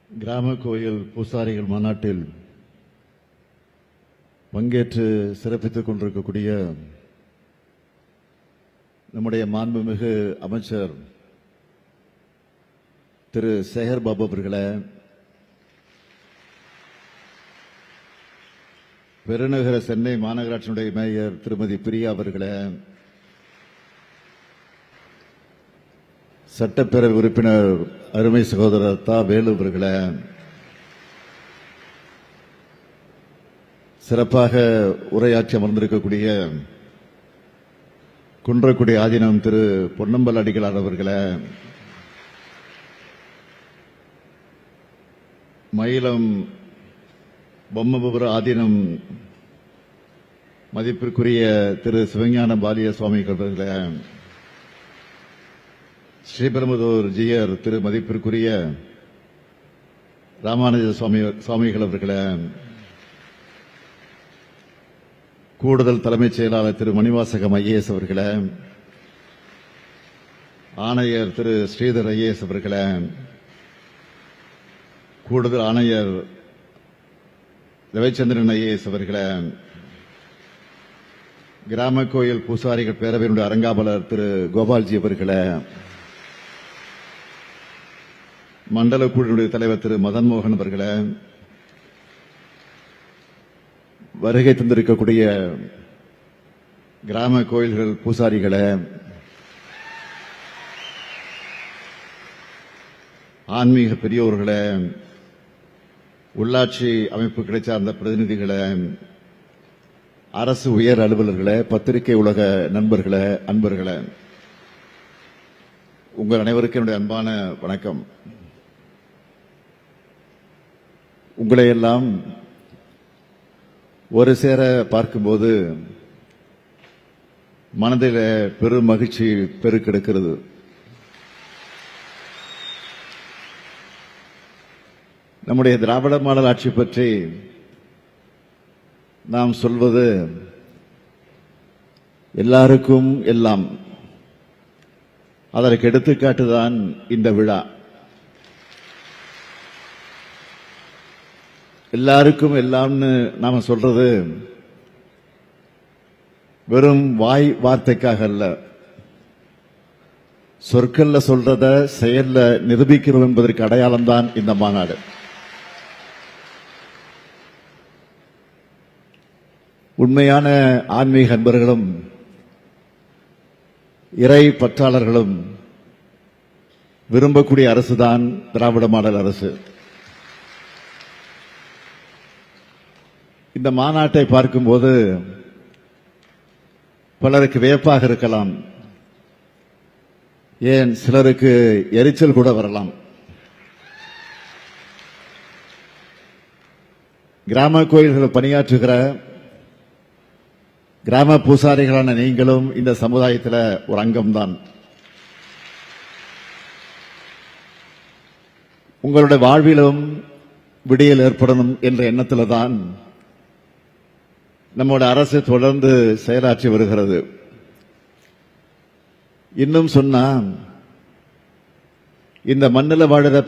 கிராம கோயில் பூசாரிகள் மாநாட்டில் பங்கேற்று சிறப்பித்துக் கொண்டிருக்கக்கூடிய நம்முடைய மாண்புமிகு அமைச்சர் திரு சேகர் பாபு அவர்களே, பெருநகர சென்னை மாநகராட்சியினுடைய மேயர் திருமதி பிரியா அவர்களே, சட்டப்பேரவை உறுப்பினர் அருமை சகோதரர் தா வேலு அவர்களே, சிறப்பாக உரையாற்றி அமர்ந்திருக்கக்கூடிய குன்றக்குடி ஆதீனம் திரு பொன்னம்பல அடிகளார் அவர்களே, மயிலம் பொம்மபுர ஆதீனம் மதிப்பிற்குரிய திரு சிவஞான பாலிய சுவாமிகள் அவர்களே, ஸ்ரீபெரும்புதூர் ஜியர் திரு மதிப்பிற்குரிய ராமானுஜ சுவாமிகள் அவர்களே, கூடுதல் தலைமைச் செயலாளர் திரு மணிவாசகம் ஐஏஎஸ் அவர்களே, ஆணையர் திரு ஸ்ரீதர் ஐஏஎஸ் அவர்களே, கூடுதல் ஆணையர் ரவிச்சந்திரன் ஐஏஎஸ் அவர்களே, கிராம கோயில் பூசாரிகள் பேரவையினுடைய அரங்காவலர் திரு கோபால்ஜி அவர்களே, மண்டல குழுவினுடைய தலைவர் திரு மதன் மோகன் அவர்களே, வருகை தந்திருக்கக்கூடிய கிராம கோயில்கள் பூசாரிகளே, ஆன்மீக பெரியோர்களே, உள்ளாட்சி அமைப்புகளை சார்ந்த பிரதிநிதிகளே, அரசு உயர் அலுவலர்களே, பத்திரிகை உலக நண்பர்களே, அன்பர்களே, உங்கள் அனைவருக்கும் என்னுடைய அன்பான வணக்கம். உங்களை எல்லாம் ஒரு சேர பார்க்கும்போது மனதில் பெரும் மகிழ்ச்சி பெருக்கெடுக்கிறது. நம்முடைய திராவிட மாடல் ஆட்சி பற்றி நாம் சொல்வது எல்லாருக்கும் எல்லாம். அதற்கு எடுத்துக்காட்டுதான் இந்த விழா. எல்லாருக்கும் எல்லாம்னு நாம சொல்றது வெறும் வாய் வார்த்தைக்காக அல்ல, சொற்கள்ல சொல்றத செயல்ல நிரூபிக்கிறோம் என்பதற்கு அடையாளம் தான் இந்த மாநாடு. உண்மையான ஆன்மீக அன்பர்களும் இறை பற்றாளர்களும் விரும்பக்கூடிய அரசுதான் திராவிட மாடல் அரசு. இந்த மாநாட்டை பார்க்கும்போது பலருக்கு வியப்பாக இருக்கலாம், ஏன் சிலருக்கு எரிச்சல் கூட வரலாம். கிராம கோயில்கள் பணியாற்றுகிற கிராம பூசாரிகளான நீங்களும் இந்த சமுதாயத்தில் ஒரு அங்கம்தான். உங்களுடைய வாழ்விலும் விடியல் ஏற்படணும் என்ற எண்ணத்தில் தான் நம்முடைய அரசு தொடர்ந்து செயலாற்றி வருகிறது. இன்னும் சொன்னா, இந்த மண்ணில் வாழுற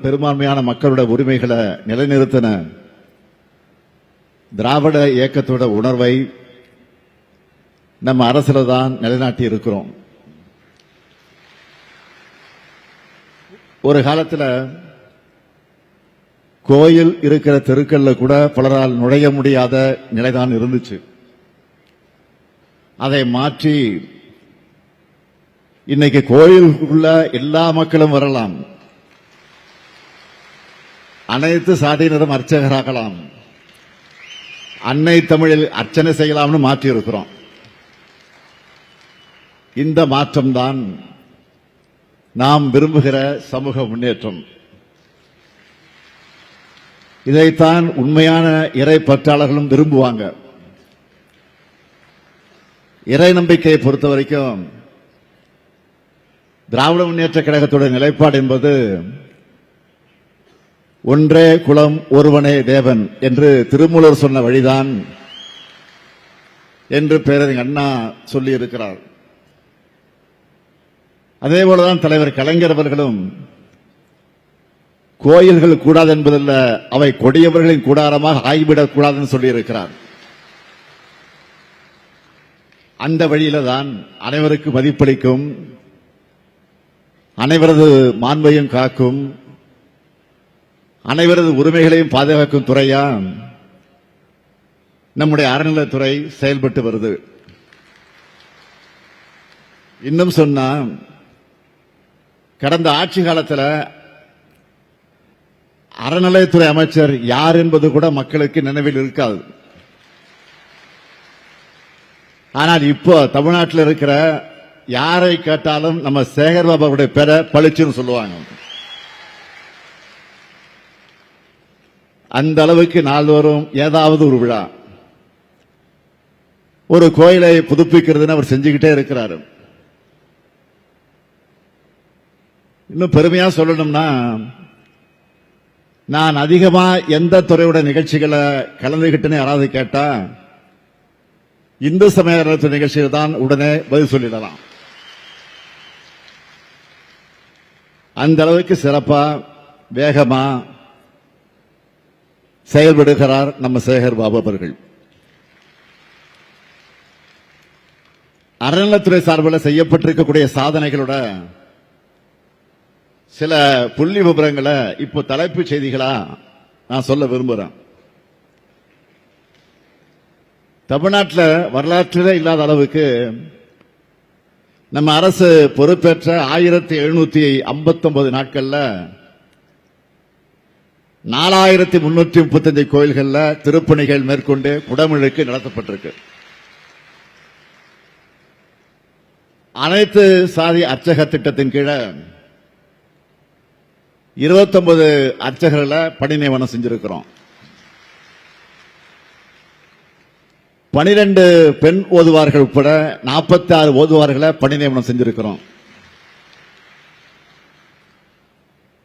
பெரும்பான்மையான மக்களுடைய உரிமைகளை நிலைநிறுத்தின திராவிட இயக்கத்தோட உணர்வை நம்ம அரசுல தான் நிலைநாட்டி இருக்கிறோம். ஒரு காலத்தில் கோயில் இருக்கிற தெருக்கள்ல கூட பலரால் நுழைய முடியாத நிலைதான் இருந்துச்சு. அதை மாற்றி இன்னைக்கு கோயிலுக்குள்ள எல்லா மக்களும் வரலாம், அனைத்து சாதியினரும் அர்ச்சகராகலாம், அன்னை தமிழில் அர்ச்சனை செய்யலாம்னு மாற்றி இருக்கிறோம். இந்த மாற்றம்தான் நாம் விரும்புகிற சமூக முன்னேற்றம். இதைத்தான் உண்மையான இறை பற்றாளர்களும் விரும்புவாங்க. இறை நம்பிக்கையை பொறுத்த வரைக்கும் திராவிட முன்னேற்ற கழகத்துடைய நிலைப்பாடு என்பது ஒன்றே குலம் ஒருவனே தேவன் என்று திருமூலர் சொன்ன வழிதான் என்று பேரறிஞர் அண்ணா சொல்லியிருக்கிறார். அதேபோலதான் தலைவர் கலைஞர் அவர்களும் கோயில்கள் கூடாது என்பதல்ல, அவை கொடியவர்களின் கூடாரமாக ஆகிவிடக் கூடாதுன்னு சொல்லியிருக்கிறார். அந்த வழியில தான் அனைவருக்கு மதிப்பளிக்கும், அனைவரது மாண்பையும் காக்கும், அனைவரது உரிமைகளையும் பாதுகாக்கும் துறையா நம்முடைய அறநிலைத்துறை செயல்பட்டு வருது. இன்னும் சொன்னா, கடந்த ஆட்சி காலத்தில் அறநிலையத்துறை அமைச்சர் யார் என்பது கூட மக்களுக்கு நினைவில் இருக்காது. ஆனால் இப்போ தமிழ்நாட்டில் இருக்கிற யாரை கேட்டாலும் நம்ம சேகர் பாபாவுடைய பேரை பளிச்சுன்னு சொல்லுவாங்க. அந்த அளவுக்கு நாள்தோறும் ஏதாவது ஒரு விழா, ஒரு கோயிலை புதுப்பிக்கிறதுன்னு அவர் செஞ்சுக்கிட்டே இருக்கிறாரு. இன்னும் பெருமையா சொல்லணும்னா, நான் அதிகமா எந்த துறையோட நிகழ்ச்சிகளை கலந்துகிட்டுன்னு யாராவது கேட்டா இந்து சமய அறநிலையத்துறை நிகழ்ச்சியில் தான் உடனே பதில் சொல்லிடலாம். அந்த அளவுக்கு சிறப்பா வேகமா செயல்படுகிறார் நம்ம சேகர் பாபு அவர்கள். அறநிலையத்துறை சார்பில் செய்யப்பட்டிருக்கக்கூடிய சாதனைகளோட சில புள்ளி விவரங்களை இப்போ தலைப்புச் செய்திகளா நான் சொல்ல விரும்புறேன். தமிழ்நாட்டில் வரலாற்றிலே இல்லாத அளவுக்கு நம்ம அரசு பொறுப்பேற்ற 1759 நாட்கள்ல 4335 கோயில்கள்ல திருப்பணிகள் மேற்கொண்டு குடமுழுக்கு நடத்தப்பட்டிருக்கு. அனைத்து சாதி அர்ச்சக திட்டத்தின் கீழே 29 அர்ச்சகர்களை பணி நியமனம் செஞ்சிருக்கிறோம். 12 பெண் ஓதுவார்கள் உட்பட 46 ஓதுவார்களை பணி நியமனம் செஞ்சிருக்கிறோம்.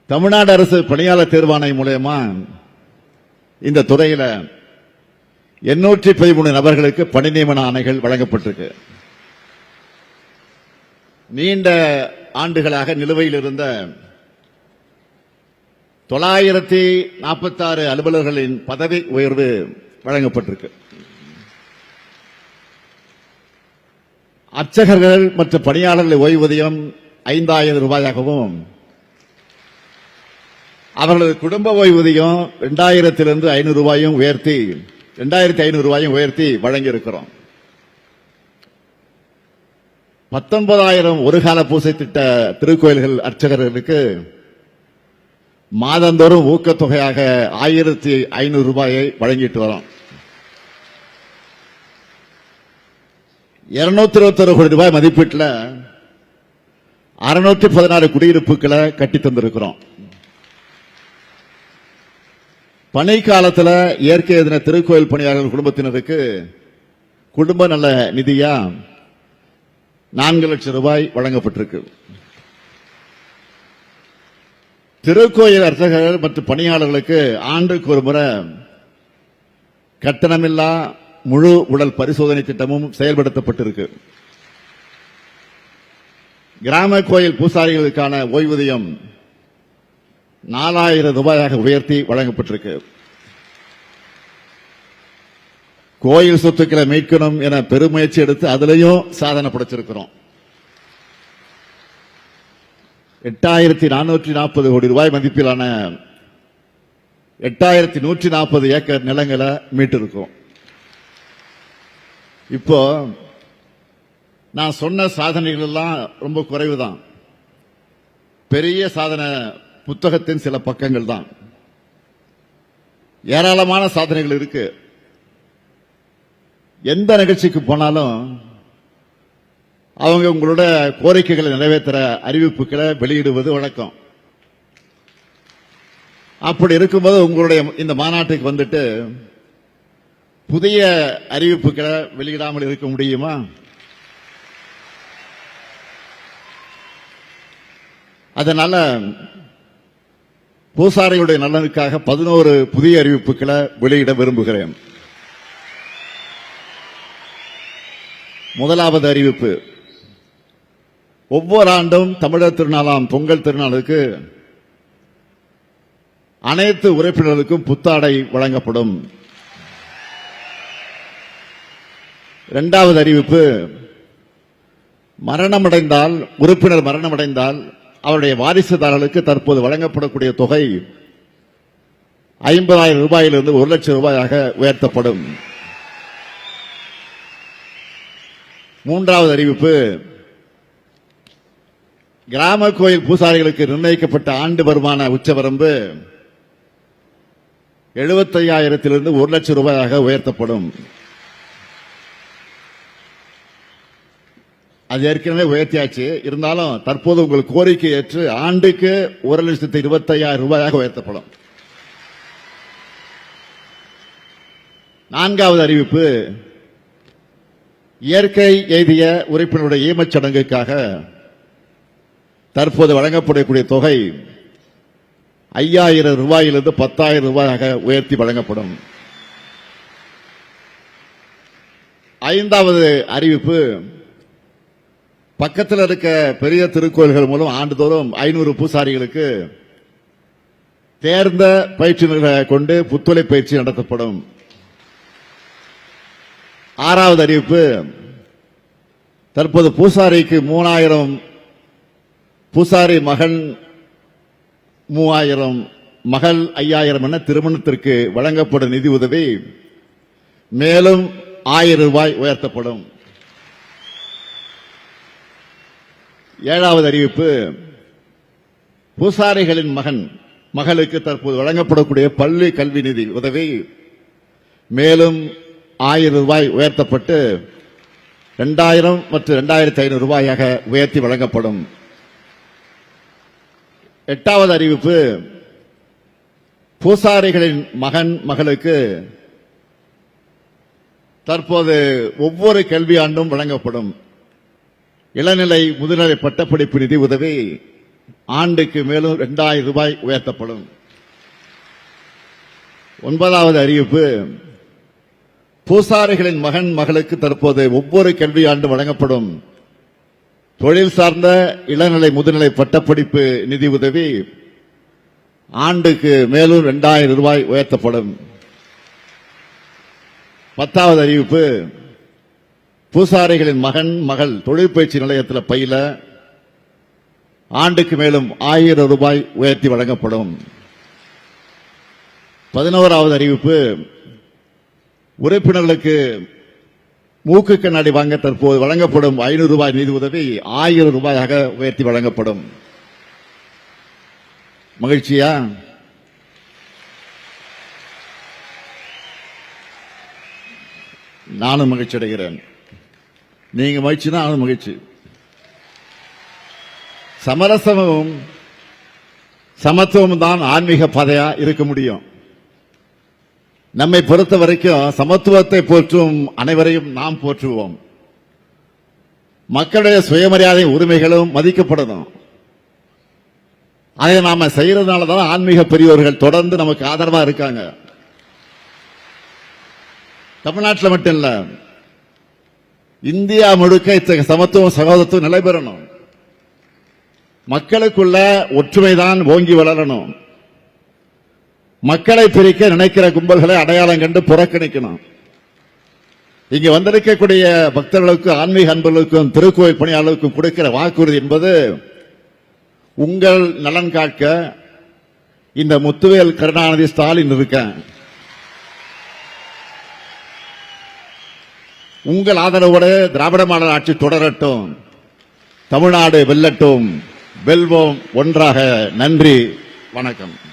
தமிழ்நாடு அரசு பணியாளர் தேர்வாணை மூலமா இந்த துறையில 813 நபர்களுக்கு பணி நியமன ஆணைகள் வழங்கப்பட்டிருக்கு. நீண்ட ஆண்டுகளாக நிலுவையில் இருந்த 946 அலுவலர்களின் பதவி உயர்வு வழங்கப்பட்டிருக்கு. அர்ச்சகர்கள் மற்றும் பணியாளர்கள் ஓய்வூதியம் 5000 ரூபாயாகவும், அவர்களது குடும்ப ஓய்வூதியம் 2000 500 ரூபாயும் உயர்த்தி 2500 ரூபாயும் உயர்த்தி வழங்கியிருக்கிறோம். 19000 ஒருகால பூசை திட்ட திருக்கோயில்கள் அர்ச்சகர்களுக்கு மாதந்தோறும் ஊக்கத்தொகையாக 1500 ரூபாயை வழங்கிட்டு வரோம். 221 கோடி ரூபாய் மதிப்பீட்டில் 616 குடியிருப்புகளை கட்டி தந்திருக்கிறோம். பணி காலத்தில் இயற்கை எதிர திருக்கோயில் பணியாளர்கள் குடும்பத்தினருக்கு குடும்ப நல நிதியா 4 லட்சம் ரூபாய் வழங்கப்பட்டிருக்கு. திருக்கோயில் அர்ச்சகர்கள் மற்றும் பணியாளர்களுக்கு ஆண்டுக்கு ஒரு முறை கட்டணமில்லா முழு உடல் பரிசோதனை திட்டமும் செயல்படுத்தப்பட்டிருக்கு. கிராம கோயில் பூசாரிகளுக்கான ஓய்வூதியம் 4000 ரூபாயாக உயர்த்தி வழங்கப்பட்டிருக்கு. கோயில் சொத்துக்களை மீட்கணும் என பெருமுயற்சி எடுத்து அதிலையும் சாதனை படைச்சிருக்கிறோம். 8440 கோடி ரூபாய் மதிப்பிலான 8140 ஏக்கர் நிலங்களை மீட்டிருக்கோம். இப்போ நான் சொன்ன சாதனைகள் எல்லாம் ரொம்ப குறைவுதான். பெரிய சாதனை புத்தகத்தின் சில பக்கங்கள் தான். ஏராளமான சாதனைகள் இருக்கு. எந்த நிகழ்ச்சிக்கு போனாலும் அவங்க உங்களோட கோரிக்கைகளை நிறைவேற்ற அறிவிப்புகளை வெளியிடுவது வழக்கம். அப்படி இருக்கும்போது உங்களுடைய இந்த மாநாட்டுக்கு வந்துட்டு புதிய அறிவிப்புகளை வெளியிடாமல் இருக்க முடியுமா? அதனால பூசாரிகளுடைய நலனுக்காக 11 புதிய அறிவிப்புகளை வெளியிட விரும்புகிறேன். முதலாவது அறிவிப்பு, ஒவ்வொரு ஆண்டும் தமிழர் திருநாளாம் பொங்கல் திருநாளுக்கு அனைத்து உறுப்பினர்களுக்கும் புத்தாடை வழங்கப்படும். இரண்டாவது அறிவிப்பு, உறுப்பினர் மரணமடைந்தால் அவருடைய வாரிசுதாரர்களுக்கு தற்போது வழங்கப்படக்கூடிய தொகை 50,000 ரூபாயிலிருந்து 1 லட்சம் ரூபாயாக உயர்த்தப்படும். மூன்றாவது அறிவிப்பு, கிராம கோயில் பூசாரிகளுக்கு நிர்ணயிக்கப்பட்ட ஆண்டு வருமான உச்சவரம்பு 75,000 1 லட்சம் ரூபாயாக உயர்த்தப்படும். அது ஏற்கனவே உயர்த்தியாச்சு. இருந்தாலும் தற்போது உங்கள் கோரிக்கை ஏற்று ஆண்டுக்கு 1,25,000 ரூபாயாக உயர்த்தப்படும். நான்காவது அறிவிப்பு, இயற்கை எய்திய உறுப்பினருடைய ஈமச் சடங்குக்காக தற்போது வழங்கப்படக்கூடிய தொகை 5,000 ரூபாயிலிருந்து 10,000 ரூபாயாக உயர்த்தி வழங்கப்படும். ஐந்தாவது அறிவிப்பு, பக்கத்தில் இருக்க பெரிய திருக்கோயில்கள் மூலம் ஆண்டுதோறும் 500 பூசாரிகளுக்கு தேர்ந்த பயிற்சியாளர்களை கொண்டு புத்துழை பயிற்சி நடத்தப்படும். ஆறாவது அறிவிப்பு, தற்போது பூசாரிக்கு 3,000, பூசாரி மகன் 3,000, மகள் 5,000 என திருமணத்திற்கு வழங்கப்படும் நிதி உதவி மேலும் 1,000 ரூபாய் உயர்த்தப்படும். ஏழாவது அறிவிப்பு, பூசாரிகளின் மகளுக்கு தற்போது வழங்கப்படக்கூடிய பள்ளி கல்வி நிதி உதவி மேலும் 1,000 ரூபாய் உயர்த்தப்பட்டு 2,000 மற்றும் 2,500 ரூபாயாக உயர்த்தி வழங்கப்படும். எட்டாவது அறிவிப்பு, பூசாரிகளின் மகளுக்கு தற்போது ஒவ்வொரு கல்வியாண்டும் வழங்கப்படும் இளநிலை முதுநிலை பட்டப்படிப்பு நிதி உதவி ஆண்டுக்கு மேலும் 2,000 ரூபாய் உயர்த்தப்படும். ஒன்பதாவது அறிவிப்பு, பூசாரிகளின் மகளுக்கு தற்போது ஒவ்வொரு கல்வியாண்டும் வழங்கப்படும் தொழில் சார்ந்த இளநிலை முதுநிலை பட்டப்படிப்பு நிதி உதவி ஆண்டுக்கு மேலும் 2,000 ரூபாய் உயர்த்தப்படும். 10வது அறிவிப்பு, பூசாரிகளின் மகள் தொழிற்பயிற்சி நிலையத்தில் பயில ஆண்டுக்கு மேலும் 1,000 ரூபாய் உயர்த்தி வழங்கப்படும். 11வது அறிவிப்பு, உறுப்பினர்களுக்கு மூக்கு கண்ணாடி வாங்க தற்போது வழங்கப்படும் 500 ரூபாய் நிதி உதவி 1,000 ரூபாயாக உயர்த்தி வழங்கப்படும். மகிழ்ச்சியா? நானும் மகிழ்ச்சி அடைகிறேன். நீங்க மகிழ்ச்சி தான், நானும் மகிழ்ச்சி. சமரசமும் சமத்துவம் தான் ஆன்மீக பாதையா இருக்க முடியும். நம்மை பொறுத்த வரைக்கும் சமத்துவத்தை போற்றும் அனைவரையும் நாம் போற்றுவோம். மக்களுடைய சுயமரியாதை உரிமைகளும் மதிக்கப்படணும். அதை நாம செய்யறதுனாலதான் ஆன்மீக பெரியோர்கள் தொடர்ந்து நமக்கு ஆதரவா இருக்காங்க. தமிழ்நாட்டில் மட்டும் இல்ல, இந்தியா முழுக்க இத்தகைய சமத்துவம் சகோதரத்துவம் நிலை பெறணும். மக்களுக்குள்ள ஒற்றுமைதான் ஓங்கி வளரணும். மக்களை பிரிக்க நினைக்கிற கும்பல்களை அடையாளம் கண்டு புறக்கணிக்கணும். இங்க வந்திருக்கக்கூடிய பக்தர்களுக்கும் ஆன்மீக அன்பர்களுக்கும் திருக்கோயில் பணியாளர்களுக்கும் கொடுக்கிற வாக்குறுதி என்பது உங்கள் நலன் காக்க இந்த முத்துவேல் கருணாநிதி ஸ்டாலின் இருக்க உங்கள் ஆதரவோடு திராவிட மாடல் ஆட்சி தொடரட்டும். தமிழ்நாடு வெல்லட்டும். வெல்வோம் ஒன்றாக. நன்றி, வணக்கம்.